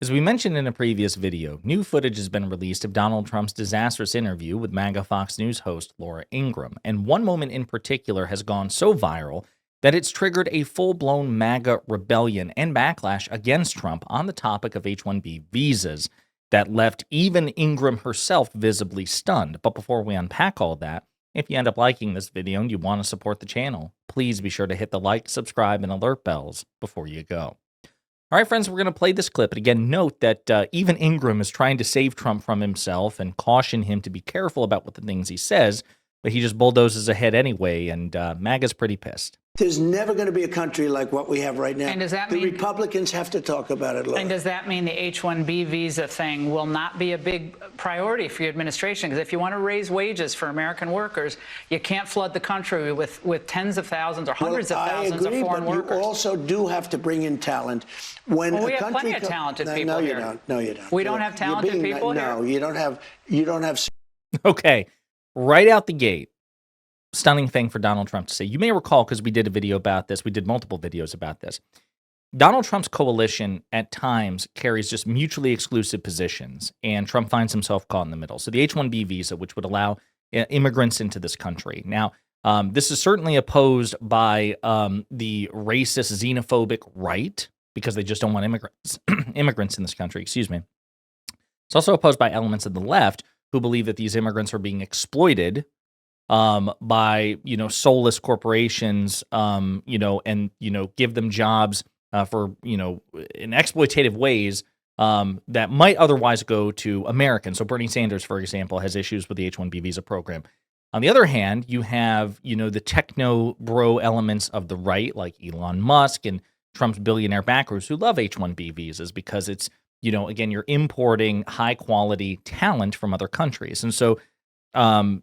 As we mentioned in a previous video, new footage has been released of Donald Trump's disastrous interview with MAGA Fox News host Laura Ingraham, and one moment in particular has gone so viral that it's triggered a full-blown MAGA rebellion and backlash against Trump on the topic of H-1B visas that left even Ingraham herself visibly stunned. But before we unpack all that, if you end up liking this video and you want to support the channel, please be sure to hit the like, subscribe, and alert bells before you go. All right, friends, we're going to play this clip. And again, note that even Ingraham is trying to save Trump from himself and caution him to be careful about what the things he says, but he just bulldozes ahead anyway, and MAGA's pretty pissed. There's never going to be a country like what we have right now. And does that the mean, Republicans have to talk about it, Laura. And does that mean the H-1B visa thing will not be a big priority for your administration? Because if you want to raise wages for American workers, you can't flood the country with tens of thousands or hundreds of thousands of foreign workers. You also do have to bring in talent. When we have plenty of talented people here. No, you don't. We don't have talented people here? No, you don't have. Okay, right out the gate. Stunning thing for Donald Trump to say. You may recall, because we did a video about this, we did multiple videos about this. Donald Trump's coalition at times carries just mutually exclusive positions, and Trump finds himself caught in the middle. So the H-1B visa, which would allow immigrants into this country. Now, this is certainly opposed by the racist, xenophobic right, because they just don't want immigrants in this country, excuse me. It's also opposed by elements of the left who believe that these immigrants are being exploited by, soulless corporations, and, give them jobs for, in exploitative ways that might otherwise go to Americans. So Bernie Sanders, for example, has issues with the H-1B visa program. On the other hand, you have, the techno-bro elements of the right, like Elon Musk and Trump's billionaire backers who love H-1B visas because it's, again, you're importing high-quality talent from other countries. And so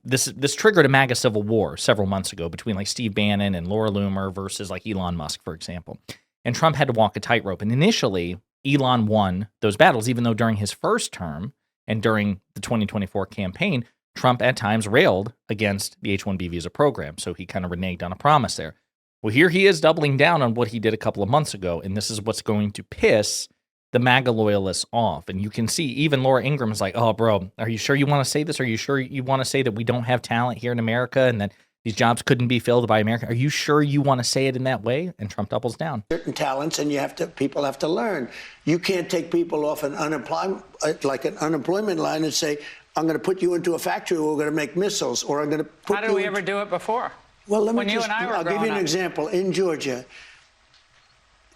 this triggered a MAGA civil war several months ago between like Steve Bannon and Laura Loomer versus like Elon Musk, for example. And Trump had to walk a tightrope. And initially, Elon won those battles, even though during his first term and during the 2024 campaign, Trump at times railed against the H-1B visa program. So he kind of reneged on a promise there. Well, here he is doubling down on what he did a couple of months ago. And this is what's going to piss the MAGA loyalists off. And you can see even Laura Ingraham is like, oh, bro, are you sure you want to say this? Are you sure you want to say that we don't have talent here in America and that these jobs couldn't be filled by America? Are you sure you want to say it in that way? And Trump doubles down. Certain talents, and people have to learn. You can't take people off an unemployment line and say, I'm going to put you into a factory where we're going to make missiles, or I'm going to put How did we ever do it before? Well, I'll give you an example. In Georgia,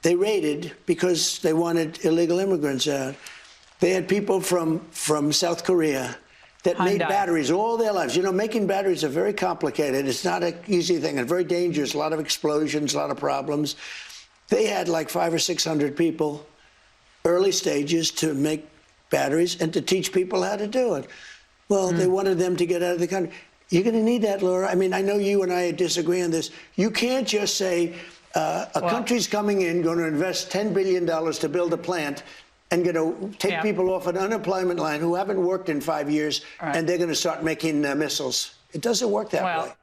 they raided because they wanted illegal immigrants out. They had people from South Korea that made batteries all their lives. Making batteries are very complicated. It's not an easy thing and very dangerous. A lot of explosions, a lot of problems. They had like 500 or 600 people, early stages, to make batteries and to teach people how to do it. Well, they wanted them to get out of the country. You're going to need that, Laura. I mean, I know you and I disagree on this. You can't just say, a country's coming in, going to invest $10 billion to build a plant, and going to take people off an unemployment line who haven't worked in 5 years, and they're going to start making missiles. It doesn't work that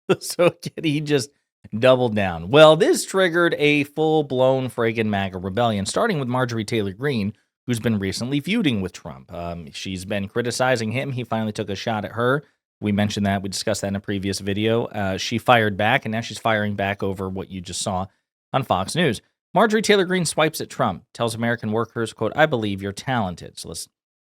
way. So again, he just doubled down. Well, this triggered a full-blown friggin' MAGA rebellion, starting with Marjorie Taylor Greene, who's been recently feuding with Trump. She's been criticizing him. He finally took a shot at her. We mentioned that. We discussed that in a previous video. She fired back, and now she's firing back over what you just saw on Fox News. Marjorie Taylor Greene swipes at Trump, tells American workers, quote, I believe you're talented. So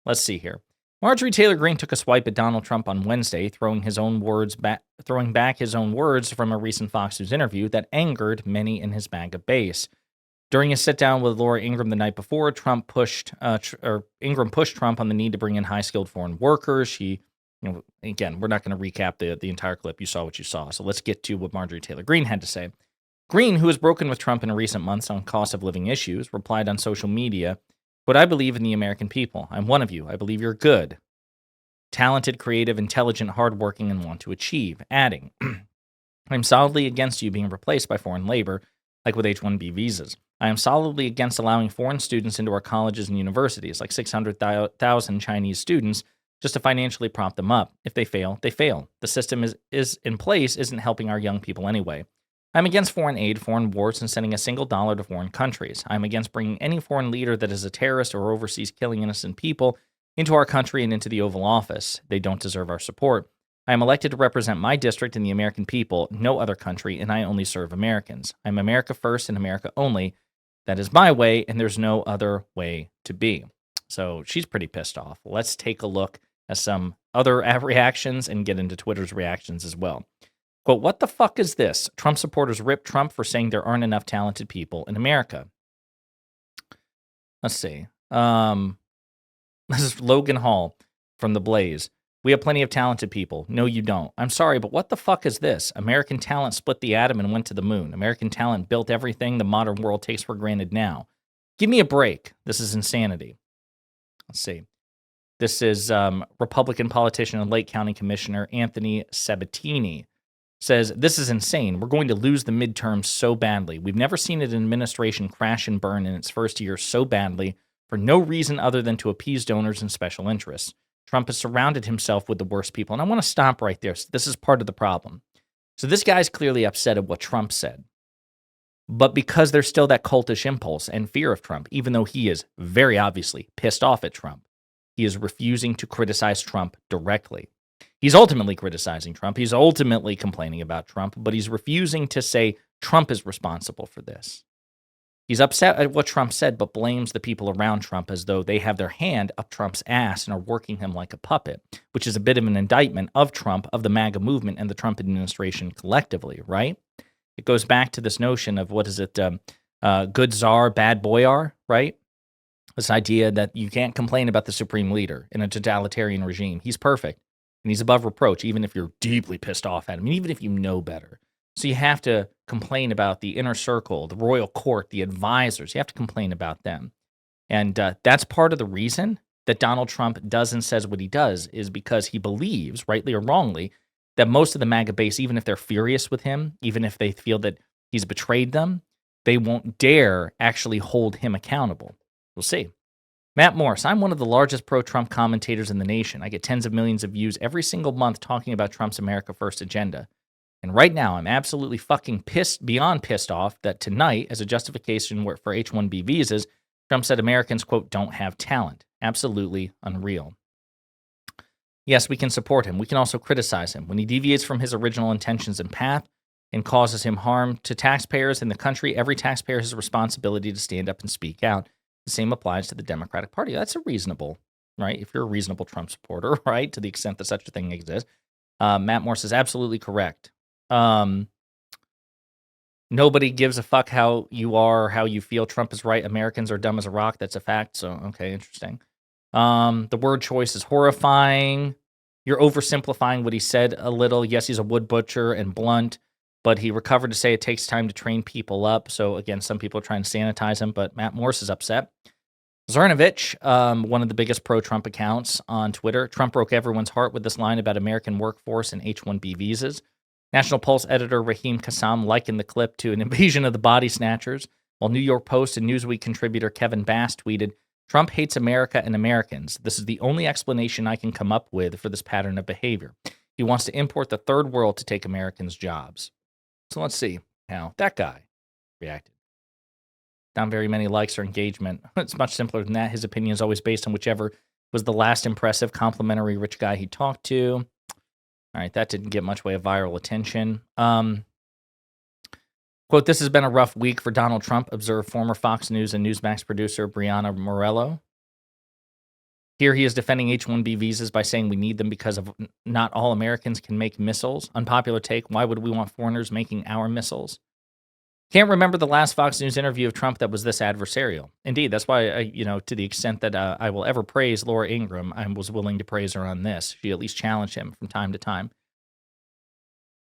let's see here. Marjorie Taylor Greene took a swipe at Donald Trump on Wednesday, throwing back his own words from a recent Fox News interview that angered many in his MAGA base. During a sit-down with Laura Ingraham the night before, Ingraham pushed Trump on the need to bring in high-skilled foreign workers. She again, we're not going to recap the entire clip. You saw what you saw. So let's get to what Marjorie Taylor Greene had to say. Greene, who has broken with Trump in recent months on cost of living issues, replied on social media, "But I believe in the American people. I'm one of you. I believe you're good, talented, creative, intelligent, hardworking, and want to achieve," adding, "I'm solidly against you being replaced by foreign labor, like with H-1B visas. I am solidly against allowing foreign students into our colleges and universities, like 600,000 Chinese students, just to financially prop them up. If they fail, they fail. The system is in place isn't helping our young people anyway. I'm against foreign aid, foreign wars, and sending a single dollar to foreign countries. I'm against bringing any foreign leader that is a terrorist or overseas killing innocent people into our country and into the Oval Office. They don't deserve our support. I am elected to represent my district and the American people, no other country, and I only serve Americans. I'm America first and America only. That is my way, and there's no other way to be. So she's pretty pissed off. Let's take a look at some other reactions and get into Twitter's reactions as well. Quote, what the fuck is this? Trump supporters rip Trump for saying there aren't enough talented people in America. Let's see. This is Logan Hall from The Blaze. We have plenty of talented people. No, you don't. I'm sorry, but what the fuck is this? American talent split the atom and went to the moon. American talent built everything the modern world takes for granted now. Give me a break. This is insanity. Let's see. This is Republican politician and Lake County Commissioner Anthony Sabatini. Says, this is insane. We're going to lose the midterms so badly. We've never seen an administration crash and burn in its first year so badly for no reason other than to appease donors and special interests. Trump has surrounded himself with the worst people. And I want to stop right there. This is part of the problem. So this guy's clearly upset at what Trump said. But because there's still that cultish impulse and fear of Trump, even though he is very obviously pissed off at Trump, he is refusing to criticize Trump directly. He's ultimately criticizing Trump. He's ultimately complaining about Trump, but he's refusing to say Trump is responsible for this. He's upset at what Trump said, but blames the people around Trump as though they have their hand up Trump's ass and are working him like a puppet, which is a bit of an indictment of Trump, of the MAGA movement, and the Trump administration collectively, right? It goes back to this notion of, what is it, good czar, bad boyar, right? This idea that you can't complain about the supreme leader in a totalitarian regime. He's perfect. And he's above reproach, even if you're deeply pissed off at him, even if you know better. So you have to complain about the inner circle, the royal court, the advisors. You have to complain about them. And that's part of the reason that Donald Trump does and says what he does, is because he believes, rightly or wrongly, that most of the MAGA base, even if they're furious with him, even if they feel that he's betrayed them, they won't dare actually hold him accountable. We'll see. Matt Morris, I'm one of the largest pro-Trump commentators in the nation. I get tens of millions of views every single month talking about Trump's America First agenda. And right now, I'm absolutely fucking beyond pissed off that tonight, as a justification for H-1B visas, Trump said Americans, quote, don't have talent. Absolutely unreal. Yes, we can support him. We can also criticize him. When he deviates from his original intentions and path and causes him harm to taxpayers in the country, every taxpayer has a responsibility to stand up and speak out. The same applies to the Democratic Party. That's a reasonable, right? If you're a reasonable Trump supporter, right? To the extent that such a thing exists. Matt Morris is absolutely correct. Nobody gives a fuck how you are or how you feel. Trump is right. Americans are dumb as a rock. That's a fact. So, okay, interesting. The word choice is horrifying. You're oversimplifying what he said a little. Yes, he's a wood butcher and blunt, but he recovered to say it takes time to train people up. So again, some people are trying to sanitize him, but Matt Morris is upset. Zernovich, one of the biggest pro-Trump accounts on Twitter, Trump broke everyone's heart with this line about American workforce and H-1B visas. National Pulse editor Raheem Kassam likened the clip to an invasion of the body snatchers, while New York Post and Newsweek contributor Kevin Bass tweeted, Trump hates America and Americans. This is the only explanation I can come up with for this pattern of behavior. He wants to import the third world to take Americans' jobs. So let's see how that guy reacted. Not very many likes or engagement. It's much simpler than that. His opinion is always based on whichever was the last impressive, complimentary, rich guy he talked to. All right, that didn't get much way of viral attention. Quote, this has been a rough week for Donald Trump, observed former Fox News and Newsmax producer Brianna Morello. Here he is defending H-1B visas by saying we need them because of not all Americans can make missiles. Unpopular take, why would we want foreigners making our missiles? Can't remember the last Fox News interview of Trump that was this adversarial. Indeed, that's why, to the extent that I will ever praise Laura Ingraham, I was willing to praise her on this. She at least challenged him from time to time.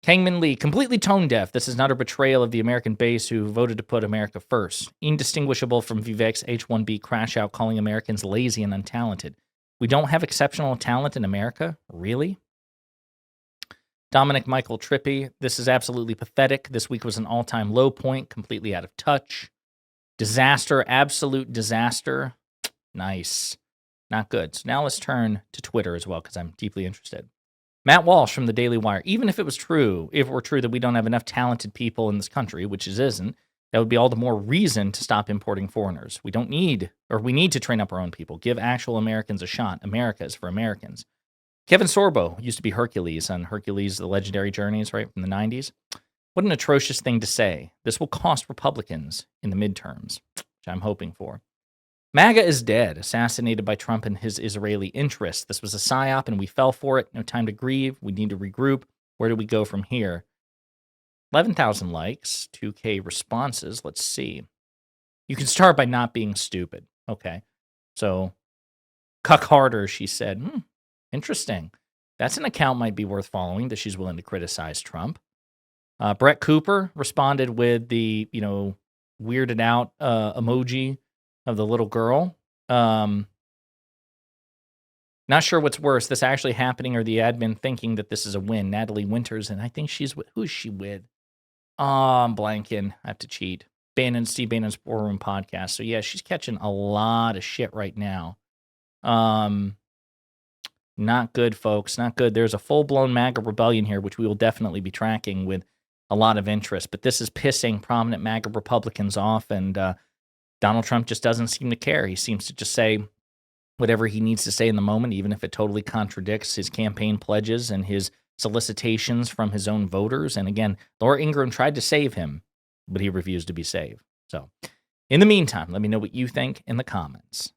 Kangman Lee, completely tone deaf. This is an utter betrayal of the American base who voted to put America first. Indistinguishable from Vivek's H-1B crash out calling Americans lazy and untalented. We don't have exceptional talent in America? Really? Dominic Michael Trippi, this is absolutely pathetic. This week was an all-time low point, completely out of touch. Disaster, absolute disaster. Nice. Not good. So now let's turn to Twitter as well, because I'm deeply interested. Matt Walsh from the Daily Wire. Even if it was true, if it were true that we don't have enough talented people in this country, which it isn't, that would be all the more reason to stop importing foreigners. We don't need, or we need to train up our own people. Give actual Americans a shot. America is for Americans. Kevin Sorbo used to be Hercules on Hercules, the Legendary Journeys, right, from the 90s. What an atrocious thing to say. This will cost Republicans in the midterms, which I'm hoping for. MAGA is dead, assassinated by Trump and his Israeli interests. This was a psyop, and we fell for it. No time to grieve. We need to regroup. Where do we go from here? 11,000 likes, 2K responses. Let's see. You can start by not being stupid. Okay. So, Cuck Harder, she said, interesting. That's an account might be worth following, that she's willing to criticize Trump. Brett Cooper responded with the, weirded out emoji of the little girl. Not sure what's worse, this actually happening or the admin thinking that this is a win. Natalie Winters, and I think she's with, who is she with? I'm blanking. I have to cheat. Steve Bannon's War Room podcast. So yeah, she's catching a lot of shit right now. Not good, folks. Not good. There's a full-blown MAGA rebellion here, which we will definitely be tracking with a lot of interest. But this is pissing prominent MAGA Republicans off, and Donald Trump just doesn't seem to care. He seems to just say whatever he needs to say in the moment, even if it totally contradicts his campaign pledges and his solicitations from his own voters. And again, Laura Ingraham tried to save him, but he refused to be saved. So in the meantime, let me know what you think in the comments.